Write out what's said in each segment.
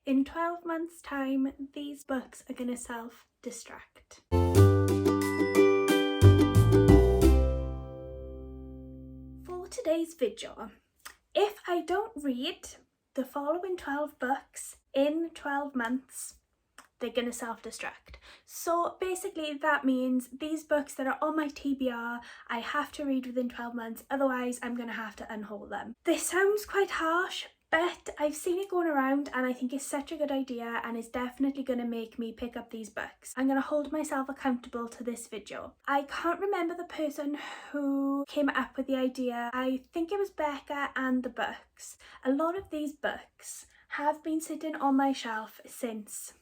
In 12 months' time, these books are going to self-destruct. For today's video, if I don't read the following 12 books in 12 months, they're going to self-destruct. So basically that means these books that are on my TBR, I have to read within 12 months, otherwise I'm going to have to unhaul them. This sounds quite harsh, but I've seen it going around and I think it's such a good idea and it's definitely going to make me pick up these books. I'm going to hold myself accountable to this video. I can't remember the person who came up with the idea. I think it was Becca and the books. A lot of these books have been sitting on my shelf since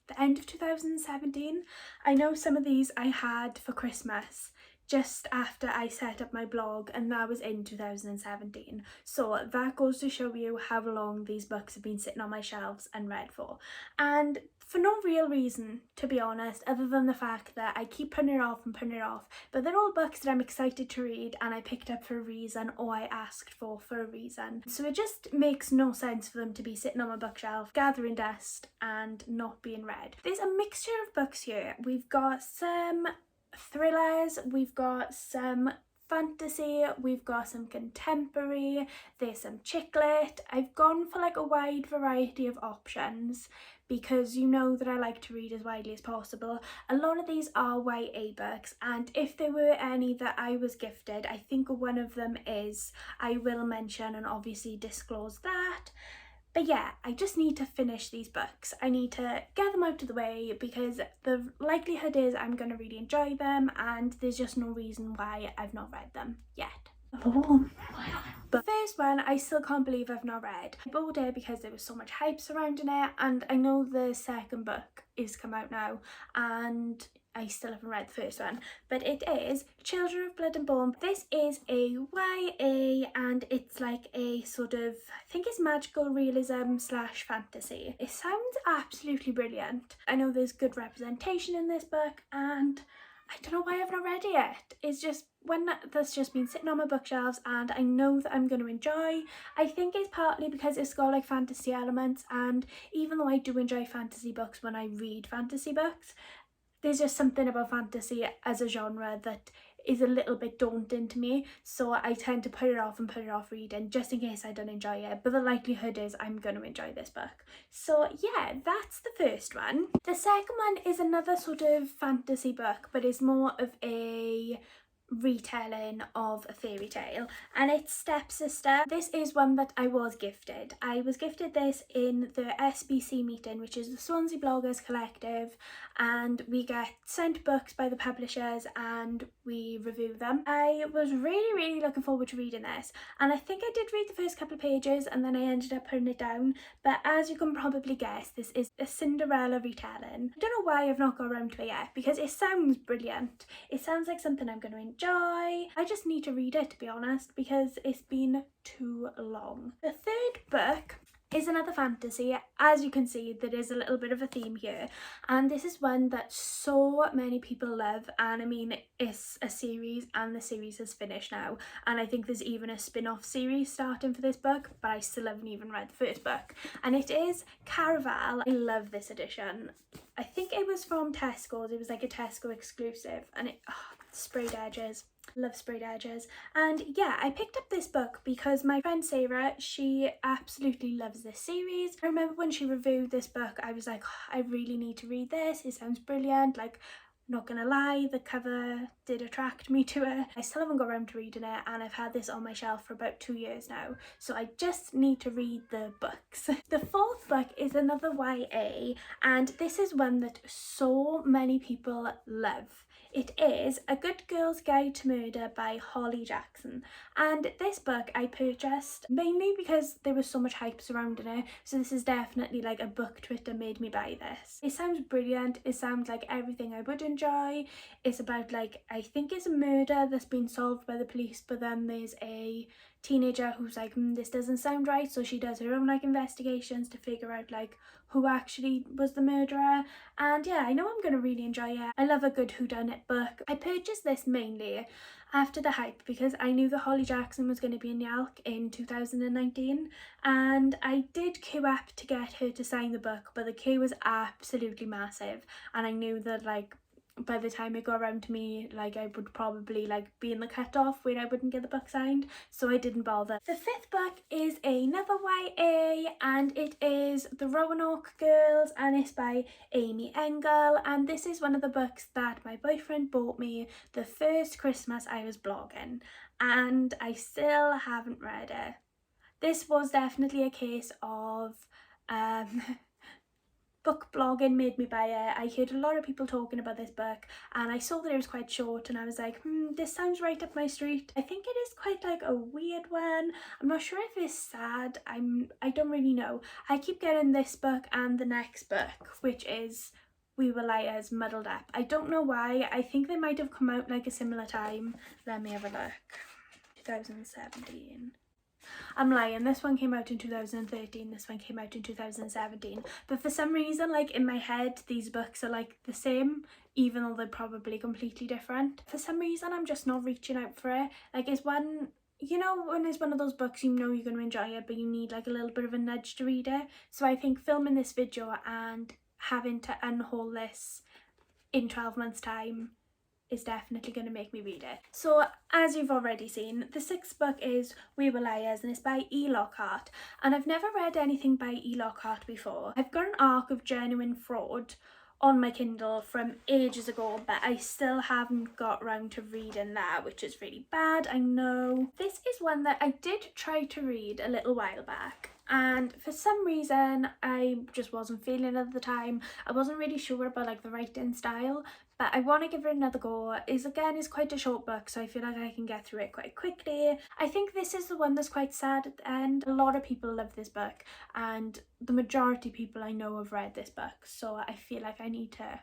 the end of 2017. I know some of these I had for Christmas just after I set up my blog, and that was in 2017. So that goes to show you how long these books have been sitting on my shelves unread for. And for no real reason, to be honest, other than the fact that I keep putting it off and putting it off. But they're all books that I'm excited to read and I picked up for a reason, or I asked for a reason. So it just makes no sense for them to be sitting on my bookshelf, gathering dust and not being read. There's a mixture of books here. We've got some thrillers, we've got some fantasy, we've got some contemporary, there's some chick lit. I've gone for like a wide variety of options because you know that I like to read as widely as possible. A lot of these are YA books, and if there were any that I was gifted, I think one of them is, I will mention and obviously disclose that. But yeah, I just need to finish these books. I need to get them out of the way because the likelihood is I'm going to really enjoy them and there's just no reason why I've not read them yet. But the first one, I still can't believe I've not read. I bought it because there was so much hype surrounding it, and I know the second book is come out now and I still haven't read the first one, but it is Children of Blood and Bone. This is a YA and it's like a sort of, I think it's magical realism slash fantasy. It sounds absolutely brilliant. I know there's good representation in this book and I don't know why I've not read it yet. It's just one that's just been sitting on my bookshelves and I know that I'm going to enjoy. I think it's partly because it's got like fantasy elements, and even though I do enjoy fantasy books when I read fantasy books, there's just something about fantasy as a genre that is a little bit daunting to me, so I tend to put it off reading just in case I don't enjoy it, but the likelihood is I'm going to enjoy this book. So yeah, that's the first one. The second one is another sort of fantasy book, but it's more of a retelling of a fairy tale, and it's Stepsister. This is one that I was gifted. I was gifted this in the SBC meeting, which is the Swansea Bloggers Collective, and we get sent books by the publishers and we review them. I was really looking forward to reading this, and I think I did read the first couple of pages and then I ended up putting it down, but as you can probably guess, this is a Cinderella retelling. I don't know why I've not got around to it yet because it sounds brilliant. It sounds like something I'm going to enjoy. I just need to read it, to be honest, because it's been too long. The third book is another fantasy. As you can see, there is a little bit of a theme here, and this is one that so many people love, and I mean it's a series and the series has finished now, and I think there's even a spin-off series starting for this book, but I still haven't even read the first book, and it is Caraval. I love this edition. I think it was from Tesco's. It was like a Tesco exclusive, and it sprayed edges. Love sprayed edges. And yeah, I picked up this book because my friend Sarah, she absolutely loves this series. I remember when she reviewed this book, I was like, oh, I really need to read this. It sounds brilliant. Like, not gonna lie, the cover did attract me to it. I still haven't got around to reading it, and I've had this on my shelf for about 2 years now, so I just need to read the books. The fourth book is another YA, and this is one that so many people love. It is A Good Girl's Guide to Murder by Holly Jackson, and this book I purchased mainly because there was so much hype surrounding it, so this is definitely like a book Twitter made me buy this. It sounds brilliant. It sounds like everything I would enjoy. It's about, like, I think it's a murder that's been solved by the police, but then there's a teenager who's like, this doesn't sound right, so she does her own like investigations to figure out like who actually was the murderer. And yeah, I know I'm gonna really enjoy it. I love a good whodunit book. I purchased this mainly after the hype because I knew that Holly Jackson was going to be in Yalk in 2019, and I did queue up to get her to sign the book, but the queue was absolutely massive, and I knew that like by the time it got around to me, like I would probably like be in the cutoff where I wouldn't get the book signed, so I didn't bother. The fifth book is another YA, and it is The Roanoke Girls, and it's by Amy Engel, and this is one of the books that my boyfriend bought me the first Christmas I was blogging, and I still haven't read it. This was definitely a case of book blogging made me buy it. I heard a lot of people talking about this book, and I saw that it was quite short, and I was like, this sounds right up my street. I think it is quite like a weird one. I'm not sure if it's sad. I don't really know. I keep getting this book and the next book, which is We Were Liars muddled up. I don't know why. I think they might have come out like a similar time. Let me have a look. 2017. I'm lying, this one came out in 2013, this one came out in 2017, but for some reason, like in my head, these books are like the same, even though they're probably completely different. For some reason, I'm just not reaching out for it. Like, it's one, you know, when it's one of those books you know you're going to enjoy it, but you need like a little bit of a nudge to read it. So I think filming this video and having to unhaul this in 12 months time is definitely going to make me read it. So as you've already seen, the sixth book is We Were Liars, and it's by E. Lockhart, and I've never read anything by E. Lockhart before. I've got an Arc of Genuine Fraud on my Kindle from ages ago, but I still haven't got round to reading that, which is really bad, I know. This is one that I did try to read a little while back, and for some reason I just wasn't feeling it at the time. I wasn't really sure about like the writing style, but I want to give it another go. Is quite a short book, so I feel like I can get through it quite quickly. I think this is the one that's quite sad at the end. A lot of people love this book, and the majority of people I know have read this book, so I feel like I need to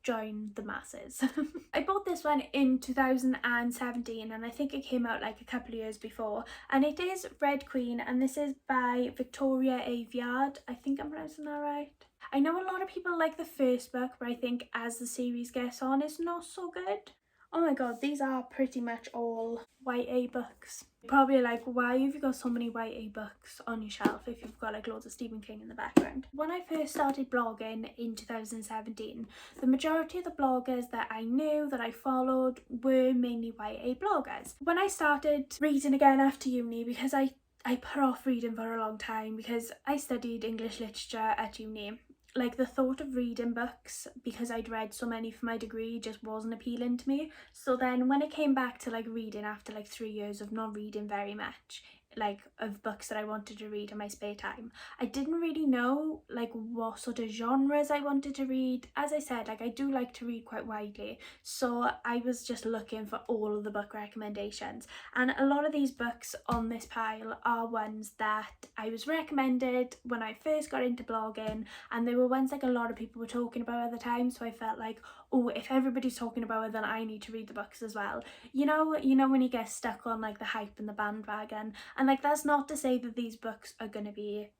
join the masses. I bought this one in 2017, and I think it came out like a couple of years before, and it is Red Queen, and this is by Victoria Aveyard. I think I'm pronouncing that right. I know a lot of people like the first book, but I think as the series gets on, it's not so good. Oh my god, these are pretty much all YA books. Probably like, why have you got so many YA books on your shelf if you've got like loads of Stephen King in the background? When I first started blogging in 2017, the majority of the bloggers that I knew, that I followed, were mainly YA bloggers. When I started reading again after uni, because I put off reading for a long time because I studied English literature at uni, like the thought of reading books, because I'd read so many for my degree, just wasn't appealing to me. So then when it came back to like reading after like 3 years of not reading very much, like of books that I wanted to read in my spare time, I didn't really know like what sort of genres I wanted to read. As I said, like I do like to read quite widely, so I was just looking for all of the book recommendations, and a lot of these books on this pile are ones that I was recommended when I first got into blogging, and they were ones like a lot of people were talking about at the time, so I felt like, oh, if everybody's talking about it, then I need to read the books as well. You know when you get stuck on like the hype and the bandwagon. And like, that's not to say that these books are going to be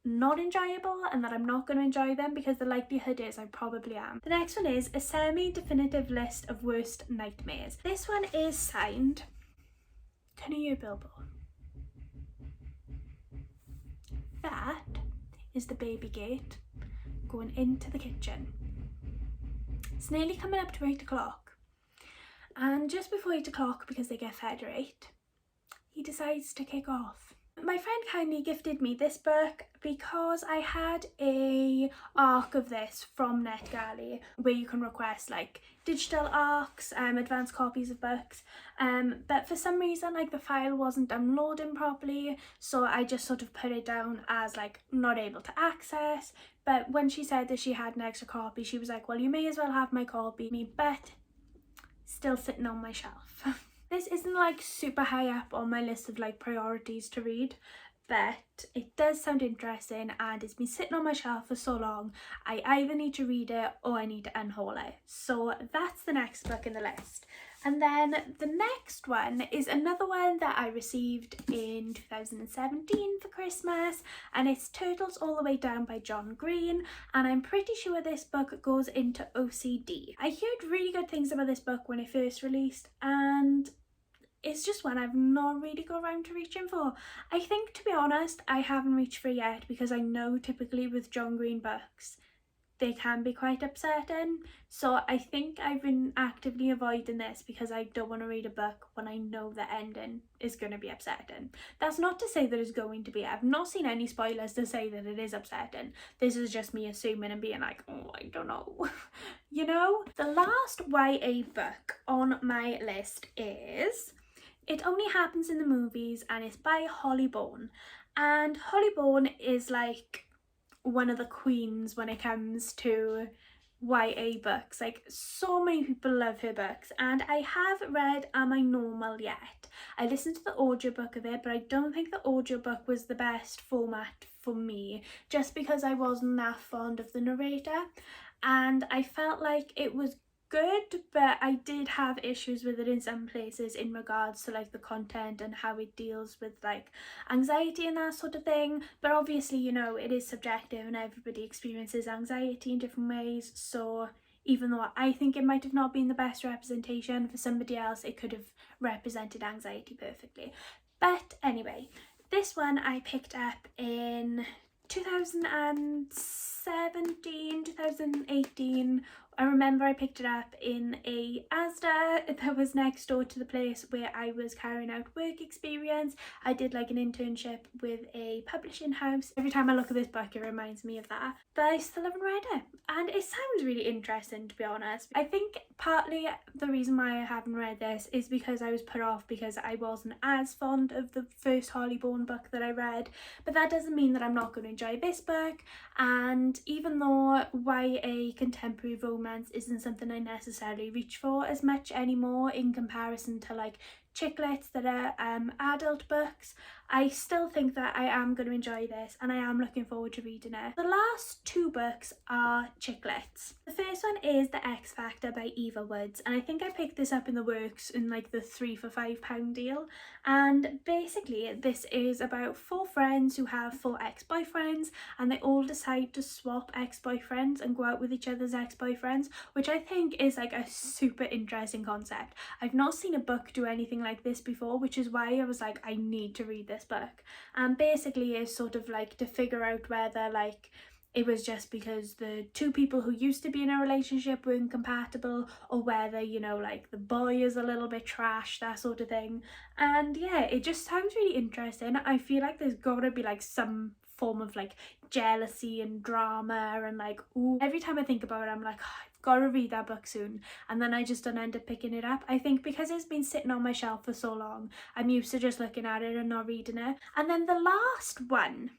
not enjoyable and that I'm not going to enjoy them, because the likelihood is I probably am. The next one is a semi-definitive list of worst nightmares. This one is signed. Can you hear Bilbo? That is the baby gate going into the kitchen. It's nearly coming up to 8 o'clock, and just before 8 o'clock, because they get fed at 8, he decides to kick off. My friend kindly gifted me this book because I had a arc of this from NetGalley where you can request like digital arcs, advanced copies of books, but for some reason like the file wasn't downloading properly, so I just sort of put it down as like not able to access. But when she said that she had an extra copy, she was like, well, you may as well have my copy, but still sitting on my shelf. This isn't like super high up on my list of like priorities to read, but it does sound interesting, and it's been sitting on my shelf for so long, I either need to read it or I need to unhaul it. So that's the next book in the list. And then the next one is another one that I received in 2017 for Christmas, and it's Turtles All the Way Down by John Green, and I'm pretty sure this book goes into OCD. I heard really good things about this book when it first released, and it's just one I've not really got around to reaching for. I think, to be honest, I haven't reached for it yet because I know typically with John Green books, they can be quite upsetting. So I think I've been actively avoiding this because I don't want to read a book when I know the ending is going to be upsetting. That's not to say that it's going to be. I've not seen any spoilers to say that it is upsetting. This is just me assuming and being like, oh, I don't know. You know? The last YA book on my list is It Only Happens in the Movies, and it's by Holly Bourne. And Holly Bourne is like one of the queens when it comes to YA books. Like, so many people love her books, and I have read Am I Normal yet. I listened to the audiobook of it, but I don't think the audiobook was the best format for me, just because I wasn't that fond of the narrator, and I felt like it was good, but I did have issues with it in some places in regards to like the content and how it deals with like anxiety and that sort of thing. But obviously, you know, it is subjective and everybody experiences anxiety in different ways, so even though I think it might have not been the best representation, for somebody else it could have represented anxiety perfectly. But anyway, this one I picked up in 2017, 2018. I remember I picked it up in a Asda that was next door to the place where I was carrying out work experience. I did like an internship with a publishing house. Every time I look at this book it reminds me of that, but I still haven't read it, and it sounds really interesting, to be honest. I think partly the reason why I haven't read this is because I was put off because I wasn't as fond of the first Holly Bourne book that I read, but that doesn't mean that I'm not going to enjoy this book. And even though YA contemporary romance isn't something I necessarily reach for as much anymore in comparison to like chick lits that are adult books, I still think that I am going to enjoy this, and I am looking forward to reading it. The last two books are chick lits. The first one is The X Factor by Eva Woods, and I think I picked this up in the works in like the 3 for £5 deal. And basically this is about 4 friends who have 4 ex-boyfriends, and they all decide to swap ex-boyfriends and go out with each other's ex-boyfriends, which I think is like a super interesting concept. I've not seen a book do anything like this before, which is why I was like, I need to read this book. And basically is sort of like to figure out whether like it was just because the 2 people who used to be in a relationship were incompatible, or whether, you know, like the boy is a little bit trash, that sort of thing. And yeah, it just sounds really interesting. I feel like there's gotta be like some form of like jealousy and drama, and like, ooh, every time I think about it I'm like, oh, I've got to read that book soon, and then I just don't end up picking it up. I think because it's been sitting on my shelf for so long, I'm used to just looking at it and not reading it. And then the last one,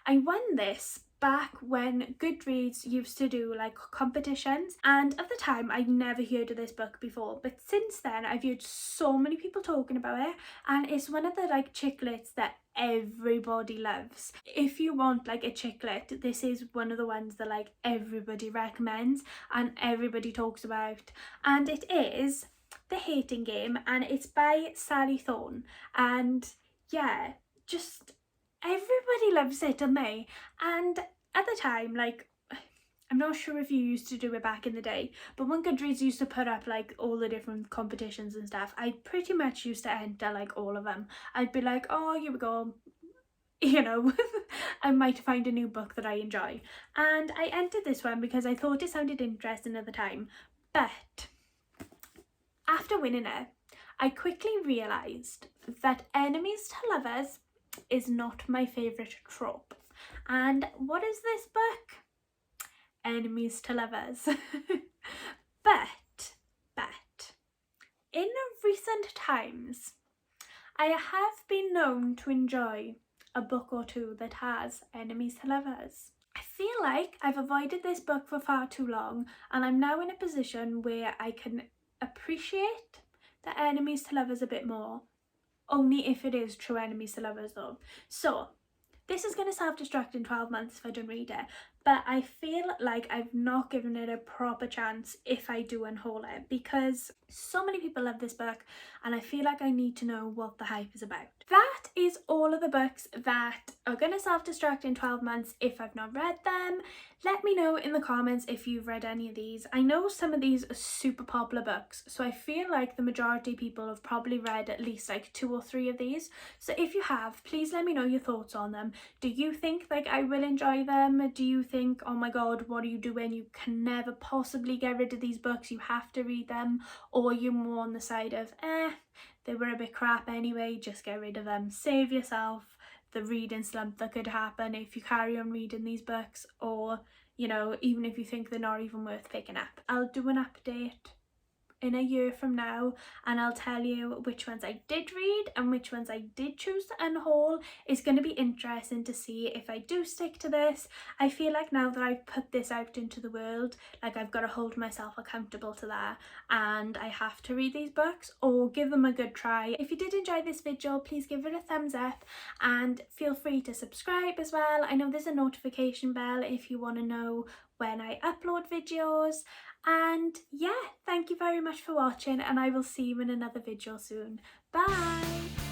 I won this back when Goodreads used to do like competitions, and at the time I'd never heard of this book before, but since then I've heard so many people talking about it, and it's one of the like chick lits that everybody loves. If you want like a chick lit, this is one of the ones that like everybody recommends and everybody talks about, and it is The Hating Game, and it's by Sally Thorne. And yeah, just everybody loves it, don't they? And at the time, like, I'm not sure if you used to do it back in the day, but when Goodreads used to put up like all the different competitions and stuff, I pretty much used to enter like all of them. I'd be like, oh, here we go, you know, I might find a new book that I enjoy. And I entered this one because I thought it sounded interesting at the time, but after winning it, I quickly realised that enemies to lovers is not my favourite trope. And what is this book? Enemies to lovers. but in recent times I have been known to enjoy a book or two that has enemies to lovers. I feel like I've avoided this book for far too long, and I'm now in a position where I can appreciate the enemies to lovers a bit more, only if it is true enemies to lovers though. So this is going to self-destruct in 12 months if I don't read it, but I feel like I've not given it a proper chance if I do unhaul it, because so many people love this book and I feel like I need to know what the hype is about. That is all of the books that are going to self-destruct in 12 months if I've not read them. Let me know in the comments if you've read any of these. I know some of these are super popular books, so I feel like the majority of people have probably read at least like 2 or 3 of these. So if you have, please let me know your thoughts on them. Do you think like I will enjoy them? Do you think, oh my god, what are you doing? You can never possibly get rid of these books, you have to read them? Or are you more on the side of, they were a bit crap anyway, just get rid of them, save yourself the reading slump that could happen if you carry on reading these books, or, you know, even if you think they're not even worth picking up. I'll do an update in a year from now and I'll tell you which ones I did read and which ones I did choose to unhaul. It's going to be interesting to see if I do stick to this. I feel like now that I've put this out into the world, like I've got to hold myself accountable to that, and I have to read these books or give them a good try. If you did enjoy this video, please give it a thumbs up and feel free to subscribe as well. I know there's a notification bell if you want to know when I upload videos. And yeah, thank you very much for watching and I will see you in another video soon. Bye!